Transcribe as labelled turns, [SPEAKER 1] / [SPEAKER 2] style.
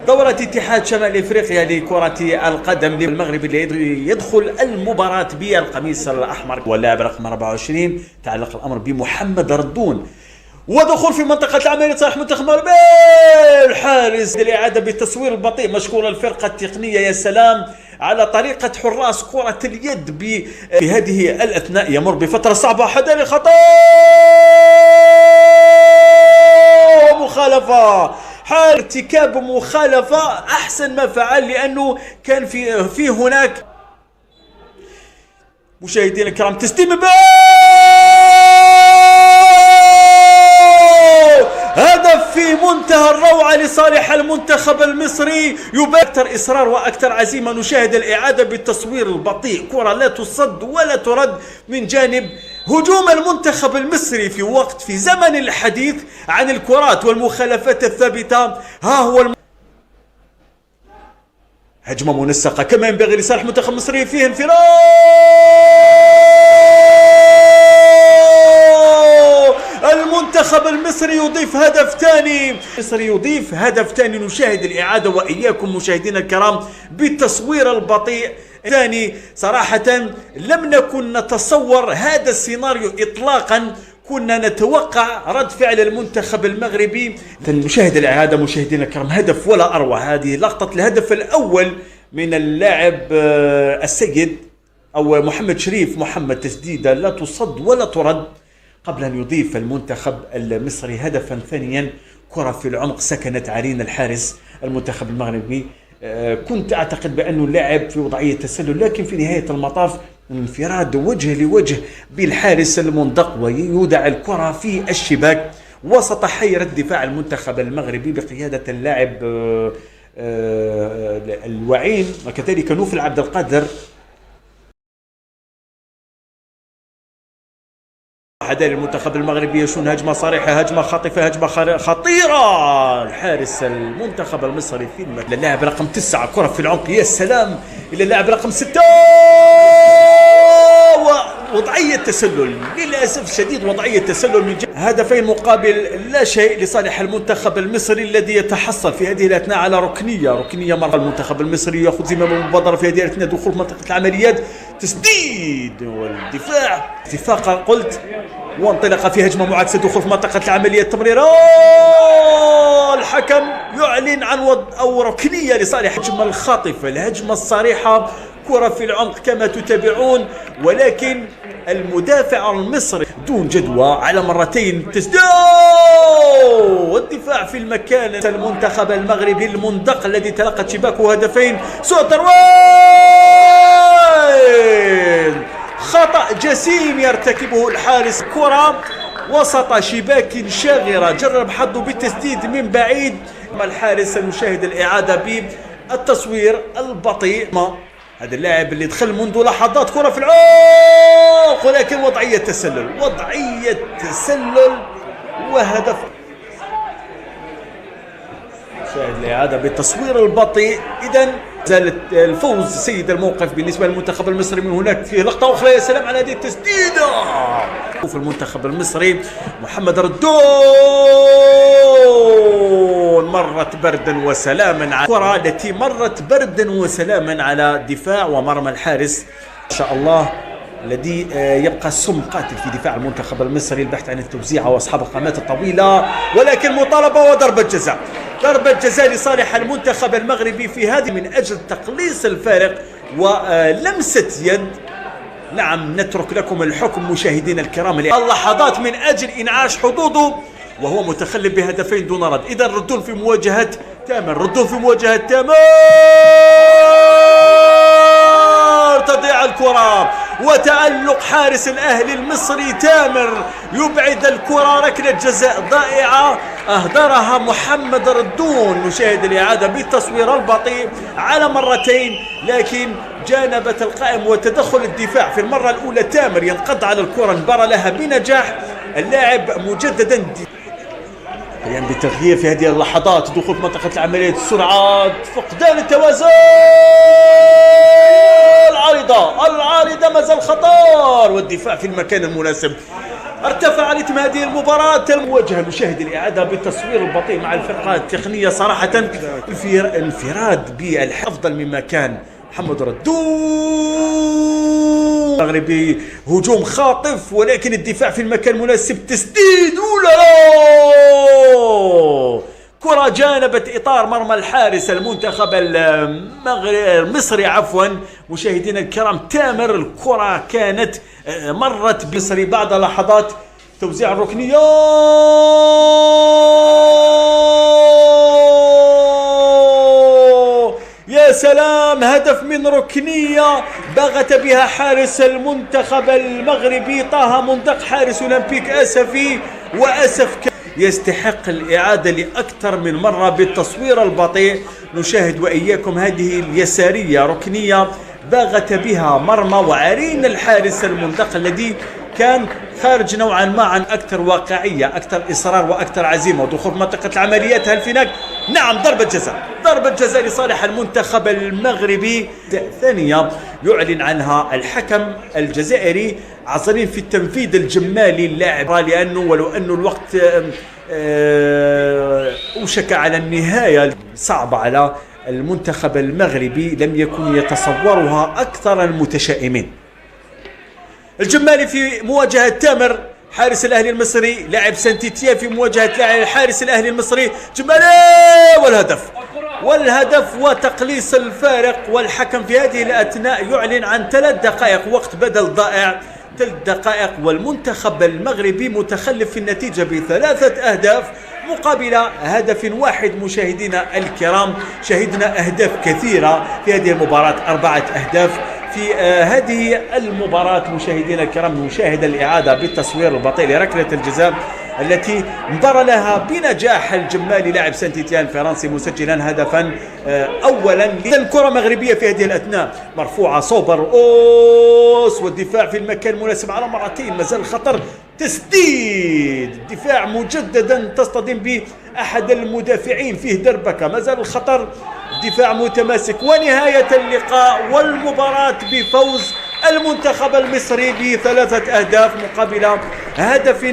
[SPEAKER 1] دورة اتحاد شمال افريقيا لكرة القدم المغرب اللي يدخل المباراة بالقميص الاحمر واللاعب رقم 24 تعلق الامر بمحمد ردون ودخول في منطقة العملية صالح منتخب المغرب. الحارس للإعادة بالتصوير البطيء مشكور الفرقة التقنية. يا سلام على طريقة حراس كرة اليد في هذه الأثناء. يمر بفترة صعبة، حذر خطأ ومخالفة، حال ارتكاب مخالفة أحسن ما فعل لأنه كان في هناك مشاهدينا الكرام تسليم هدف في منتهى الروعة لصالح المنتخب المصري. أكثر إصرار وأكثر عزيمة. نشاهد الإعادة بالتصوير البطيء، كرة لا تصد ولا ترد من جانب هجوم المنتخب المصري في زمن الحديث عن الكرات والمخالفات الثابتة. ها هو هجمة منسقة كما ينبغي لصالح المنتخب المصري، فيه انفراد. المنتخب المصري يضيف هدف ثاني. نشاهد الإعادة وإياكم مشاهدينا الكرام بالتصوير البطيء ثاني. صراحة لم نكن نتصور هذا السيناريو إطلاقا، كنا نتوقع رد فعل المنتخب المغربي. نشاهد الإعادة مشاهدينا الكرام، هدف ولا أروع. هذه لقطة الهدف الأول من اللاعب السيد أو محمد شريف محمد، تسديدة لا تصد ولا ترد قبل أن يضيف المنتخب المصري هدفا ثانيا. كرة في العمق سكنت عرين الحارس المنتخب المغربي. كنت أعتقد بأنه اللاعب في وضعية تسلل، لكن في نهاية المطاف انفراد وجه لوجه بالحارس المندق ويودع الكرة في الشباك وسط حيرة دفاع المنتخب المغربي بقيادة اللاعب الوعين وكذلك نوفل عبد القادر. حذر المنتخب المغربي يشون هجمة صريحة، هجمة خاطفة، هجمة خطيرة. الحارس المنتخب المصري في اللاعب رقم 9، كرة في العمق، يا سلام، إلى اللاعب رقم 6 ووضعية تسلل. للأسف الشديد وضعية تسلل من هدفين مقابل لا شيء لصالح المنتخب المصري الذي يتحصل في هذه الأثناء على ركنية مرة. المنتخب المصري يأخذ زمام المبادرة في هذه الأثناء، دخول منطقة العمليات، تسديد والدفاع اتفاقا قلت، وانطلق في هجمة معاكسة، دخول في منطقة العملية، تمرير. الحكم يعلن عن أو ركنية لصالح الهجمة الخاطفة، الهجمة الصريحة، كرة في العمق كما تتابعون، ولكن المدافع المصري دون جدوى على مرتين، تسديد والدفاع في المكان. المنتخب المغربي المندق الذي تلقت شباكه هدفين، سوء ترويج، خطأ جسيم يرتكبه الحارس. كرة وسط شباك شاغرة، جرب حظه بالتسديد من بعيد. الحارس المشاهد الإعادة بالتصوير البطيء، هذا اللاعب اللي دخل منذ لحظات، كرة في العمق ولكن وضعية تسلل وهدف. شاهد الإعادة بالتصوير البطيء. إذن زالت الفوز سيد الموقف بالنسبة للمنتخب المصري. من هناك في لقطة أخرى، يا سلام على هذه التسديدة في المنتخب المصري. محمد ردون مرت بردا وسلاما على الكرة التي مرت بردا وسلاما على دفاع ومرمى الحارس ما شاء الله، الذي يبقى السم قاتل في دفاع المنتخب المصري، البحث عن التوزيع واصحاب القامات الطويله، ولكن مطالبه وضربه جزاء. ضربه جزاء لصالح المنتخب المغربي في هذه من اجل تقليص الفارق ولمسه يد. نعم، نترك لكم الحكم مشاهدينا الكرام. اللحظات من اجل انعاش حظوظه وهو متخلف بهدفين دون رد. اذا ردون في مواجهه تامر، تضيع الكرة وتألق حارس الأهلي المصري تامر يبعد الكرة. ركلة جزاء ضائعة أهدرها محمد ردون. نشاهد الإعادة بالتصوير البطيء على مرتين، لكن جانبت القائم وتدخل الدفاع. في المرة الأولى تامر ينقض على الكرة، انبر لها بنجاح اللاعب مجددا قيام بتغيير في هذه اللحظات، دخول منطقة العمليات، السرعات، فقدان التوازن، العارضة ما زال خطر، والدفاع في المكان المناسب. ارتفع رتم هذه المباراة. المواجهة نشاهد الإعادة بالتصوير البطيء مع الفرقة التقنية. صراحة انفراد بالأفضل مما كان. محمد ردود المغربي هجوم خاطف ولكن الدفاع في المكان المناسب. تسديد كرة جانبت إطار مرمى الحارس المنتخب المصري مشاهدينا الكرام. تامر الكرة كانت مرت بمصري بعد لحظات. توزيع الركنية يا سلام، هدف من ركنية بغت بها حارس المنتخب المغربي طه مندق حارس أولمبيك أسفي وأسف يستحق الإعادة لأكثر من مرة بالتصوير البطيء. نشاهد وإياكم هذه اليسارية ركنية باغت بها مرمى وعرين الحارس المندق الذي كان خارج نوعا ما عن أكثر واقعية، أكثر إصرار وأكثر عزيمة ودخول منطقة العمليات. هل في هناك؟ نعم، ضربة جزاء لصالح المنتخب المغربي. ثانية يعلن عنها الحكم الجزائري عصرين في التنفيذ الجمالي اللاعب، لأنه ولو أن الوقت أوشك على النهاية صعبة على المنتخب المغربي لم يكن يتصورها أكثر المتشائمين. الجمالي في مواجهة تامر حارس الأهلي المصري، لاعب سانتيتيان في مواجهة لاعب حارس الأهلي المصري. جمالي والهدف وتقليص الفارق. والحكم في هذه الأثناء يعلن عن 3 دقائق وقت بدل ضائع، 3 دقائق، والمنتخب المغربي متخلف في النتيجة ب3 أهداف مقابل هدف واحد. مشاهدينا الكرام، شهدنا أهداف كثيرة في هذه المباراة، 4 أهداف في هذه المباراة. مشاهدينا الكرام، نشاهد الإعادة بالتصوير البطيء لركلة الجزاء التي انظر لها بنجاح الجمالي لاعب سانتيتيان الفرنسي مسجلا هدفا اولا. الكرة مغربية في هذه الأثناء مرفوعة صوبر والدفاع في المكان المناسب على مرتين. مازال الخطر، تسديد الدفاع مجددا تصطدم بأحد المدافعين، فيه دربكة. مازال الخطر، دفاع متماسك. ونهاية اللقاء والمباراة بفوز المنتخب المصري ب3 أهداف مقابل هدف.